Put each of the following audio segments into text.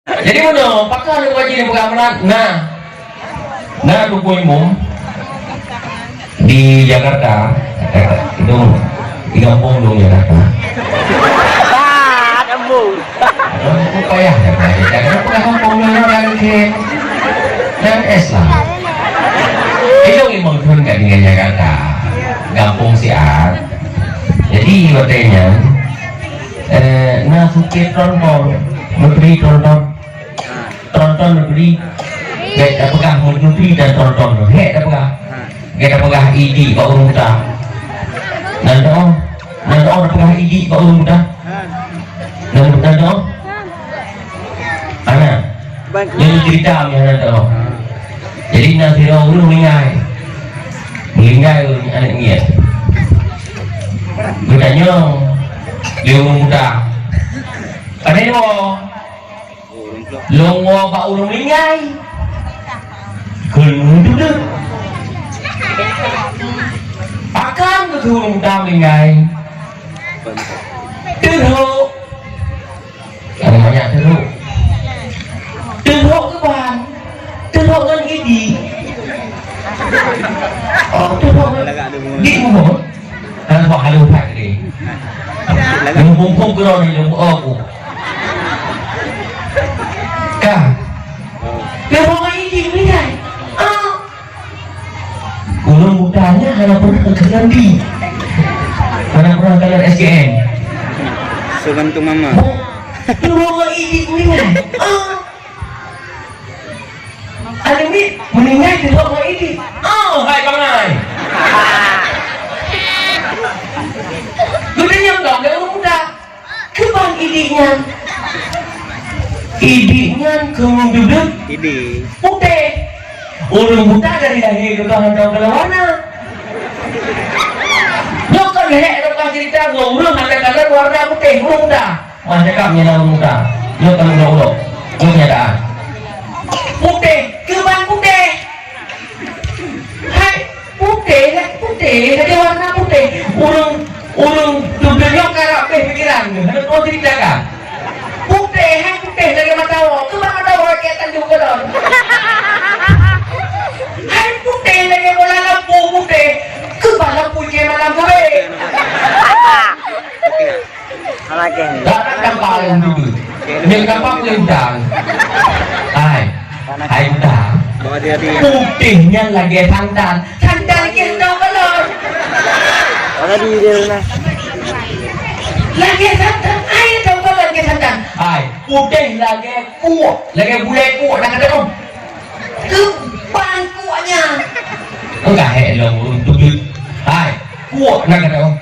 Jadi mana pakar ada wajib yang beramalan. Nah dukung umum di Jakarta itu di kampung dong Jakarta. Payah ya karena kampung yang ke dan es lah. Itu imam pun nggak dengan Jakarta, kampung siar. Jadi katanya, nah suki tonton negeri, gak pegang negeri dan tonton, gak pegang ID pak urung muda, nanti pegang ID pak urung muda, nanti anak, jadi cerita nanti jadi nanti urung meninggal anak ni bertanya dia urung muda, ada ni longo pak urung meninggal, kalau dulu akan betul muda meninggal, teruk, ada banyak teruk ke bang, teruk kan ini, teruk di umur, dan buat halu tak ni, yang bungkung kerana yang aku, kah, teruk kan ini meninggal. Ulun mudanya hanya pernah kalian di mana pernah kalian SJN sebantu mama lu mau ini meninggal ada ni meninggal di rumah ini hai kawan lu dia yang dong dia muda kebang idinya kemudian idi putih urung muda dari lahir ke kawan tahun warna nyokon hek lepas cerita urung ada kalah warna putih urung muda masa kami nama muda nyokon ulo kenyataan putih keban putih hai putih ada warna putih urung dunia karap pikiran ada kau cerita kan putih lagi mata keban mata ketan juga dong hai putih lagi bola lampu putih kebal lampu je malam gawe tak kapal dulu ni kapal lintang hai dah putihnya lagi santan lagi dong kalau lagi santan air dong kalau lagi santan hai putih lagi kuat lagi bulai kuat nak kata dong kebal kuatnya enggak hello untuk hai kuat nak kata dong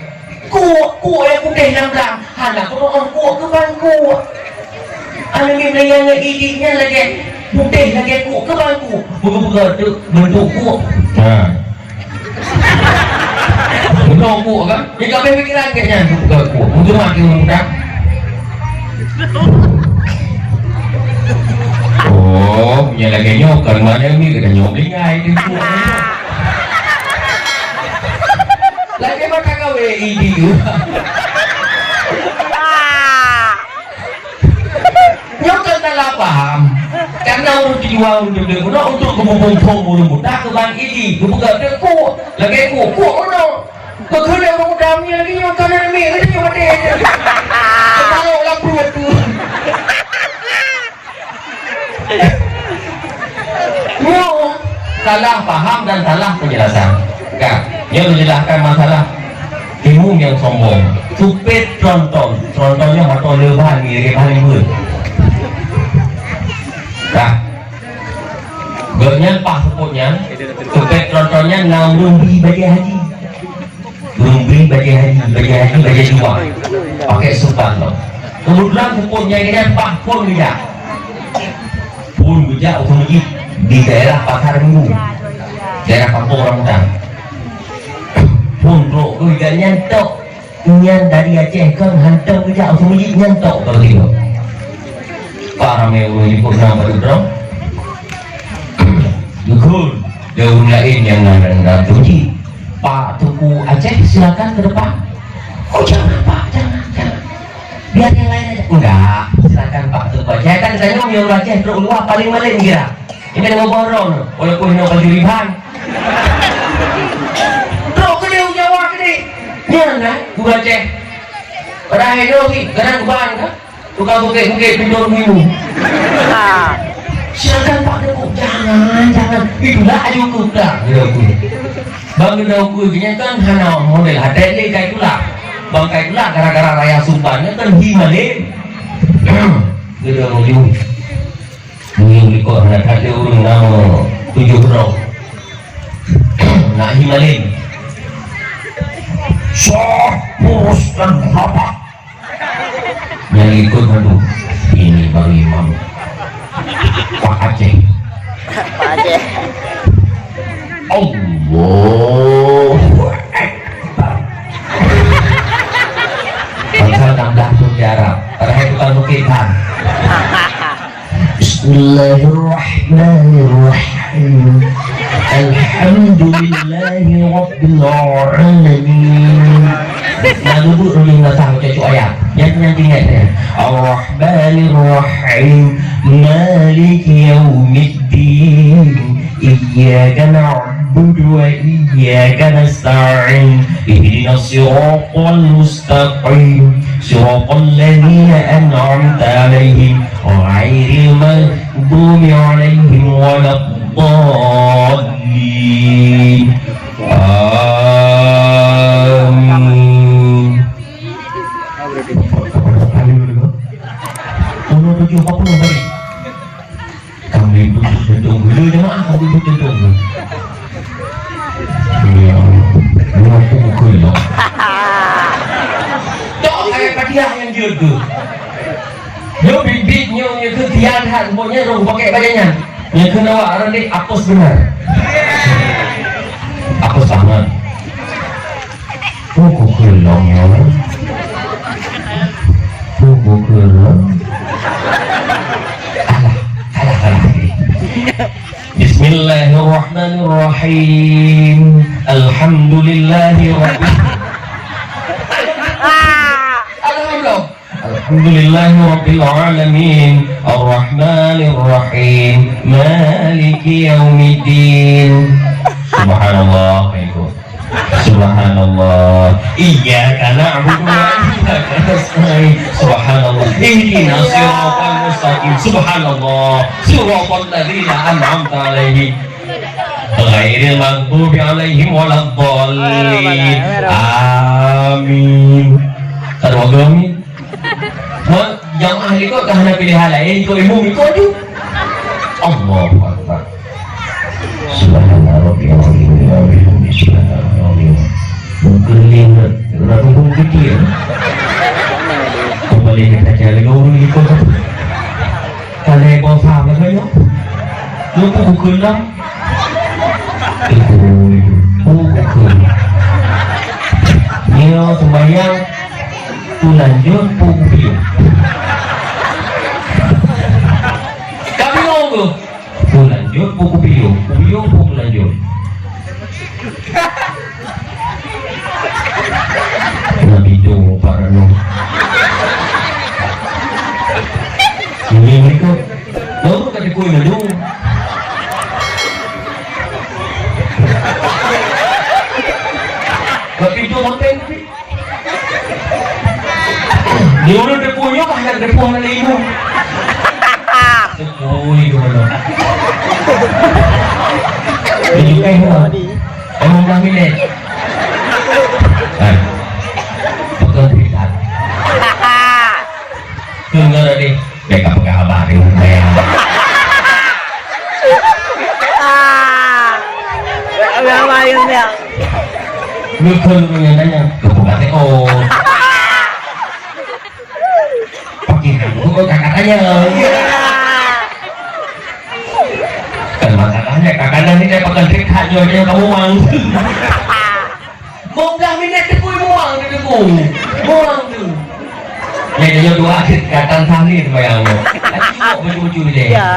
kuat yang putih namblang anak orang kuat kebal kuat anak ni yang idinya lagi putih lagi kuat kebal kuat buka bentuk kuat bentuk kuat kan dia tak boleh fikiran kayaknya buka kuat untuk mati orang muda punya lagi nyokar mana ni kena nyokar dia kuat lagi macam kau ini nyokar tak paham karena urut jiwa untuk dia untuk kemumpung urut muda keban ini buka dia kuat lagi kuat ono bekerja orang muda punya lagi nyokar ni lagi nyokar dia kalau lampu tu salah paham dan salah penjelasan kan yang menjelaskan masalah ilmu yang sombong supet contohnya atau lebahan mirip paling buruk nah bernyal pak seputnya supet contohnya rumbi bagi haji bagi dua pakai sultan loh kemudian seputnya ini kan pak pun bijak otomatis di daerah pasar minggu daerah kampung orang muda untuk kerja nyantok dari Aceh kan hantar kerja otomatis nyantok kalau gitu para mewah ini pun nama berderang betul daun lain yang ada tuji Pak Tuku Aceh silakan ke depan jangan Pak jangan biar yang lain aja Enggak, silakan Pak Ketua. Saya kan tanya yang Aceh terus luar paling maling kira. Ini dengan borong, walaupun nak baju riban. Terus ke dia jawab ke dia. Ni mana? Gua Aceh. Pada hari ni, kadang kubang kan? Tukang bukit-bukit pindur biru. Silakan Pak Ketua. Jangan. Itulah ajuk kuda. Bang Gedau kuda kan hana model hati ni kayak itulah. Bang kayak itulah gara-gara raya Sumbannya kan himalin. Gedau maju. Mungkin kau nak ada urung nama 7 huruf. Nak himalin. Syah, Murus dan Bapak. Yang ikut dulu. Ini baru imam. Pak Aceh. Pak Aceh. Allahu Akbar. Bangsa tambah sejarah. Terhadap tukang lukisan. Bismillahirrahmanirrahim. Alhamdulillahi Rabbil Alamin. Lalu bu ruling nasang cucu ayat. Yang ingat ya. Ar-Rahmanir-Rahim. Maliki Yaumiddin. Iyyaka na'budu wa iyyaka nasta'in. Ihdinas siratal mustaqim. Siratal ladzina an'amta 'alaihim ghairil maghdubi 'alaihim waladdallin. Amin. Tolong tujuh apa pun balik. Kami butuh tentung dulu jangan kami butuh tentung. Ya, aku pukul lah. Tak kayak kadiah yang jaga. Yo bibitnya yang ketian hat semuanya rong pakai badannya. Yang kena awak orang ni apa sebenar? Apa sangat? Aku kelang ya. Aku kelang. Alah. Bismillahirrahmanirrahim. Alhamdulillahi rabbil Alhamdulillahi rabbil alamin. Ar-Rahmanir-Rahim. Maliki yaumiddin. Subhanallah. Subhanallah. Iyyaka na'budu wa iyyaka nasta'in. Subhanallah. Ihdinas siratal mustaqim. Subhanallah. Siratal ladzina an'amta 'alaihim ghairil maghdubi 'alaihim waladdallin. Amin. Amin. Yang ahli kau tak nak pilih hal lain, kau ilmu kau tu. Allahu Akbar. Subhanallah Rabbil Alamin. Subhanallah. Mungkin ragu kecil. Kembali kita cari orang ikut. Kalau kau faham apa yo? Lu pukul lah. Pukul. Ni sembahyang. Tu lanjut pukul. Kami ngomong. Tu lanjut pukul. Pukul lanjut. Nabi tu para no. Ini mereka. Lalu kata kau yang dulu. Tapi tu makan. Dia orang depunya bahkan depuh mana ibu. Depuh itu mana? Ini kan orang dah minat. Bukan tidak. Tunggu tadi. Mereka pakai abang ni saya. Abang main dia. Bukan punya tanya. Bukan oh. Bukan kakaknya. Kan masalahnya kakaknya ni dia pakai trik hanya yang kamu uang. Mau dah minat tu pun uang tu tu. Uang tu. Yang dia dua katan salin bayang. Tengok baju-baju dia. Ya.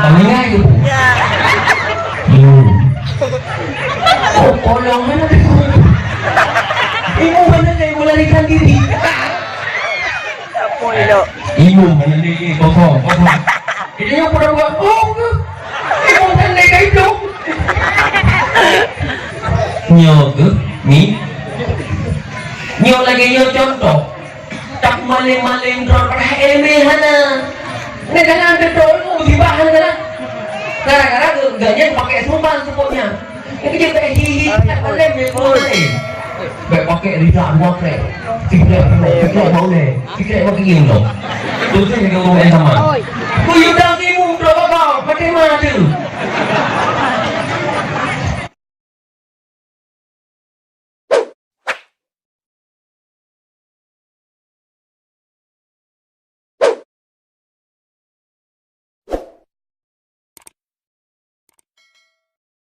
Kamu ingat tu. Ya. Oh, tolong mana tu. Ibu mana saya melarikan diri. Ilo. Inom mana ni kosong. Ini yang pernah buat. Oh, inom kan ni kait tu. Nyo ke? Ni? Nyo lagi nyo contoh. Tak maling-maling drone pada elemen na. Ni jangan ada drone di bahan na. Gara-gara ganyan pakai sumbang sepotnya. Ini dia pakai hihi tak boleh boleh. Baik pakai ridak dua krek. Tiga boleh. Tiga pakai gini. Tu saya dengan orang sama. Kau yang dah ni mu berapa kau? Pakai mana tu?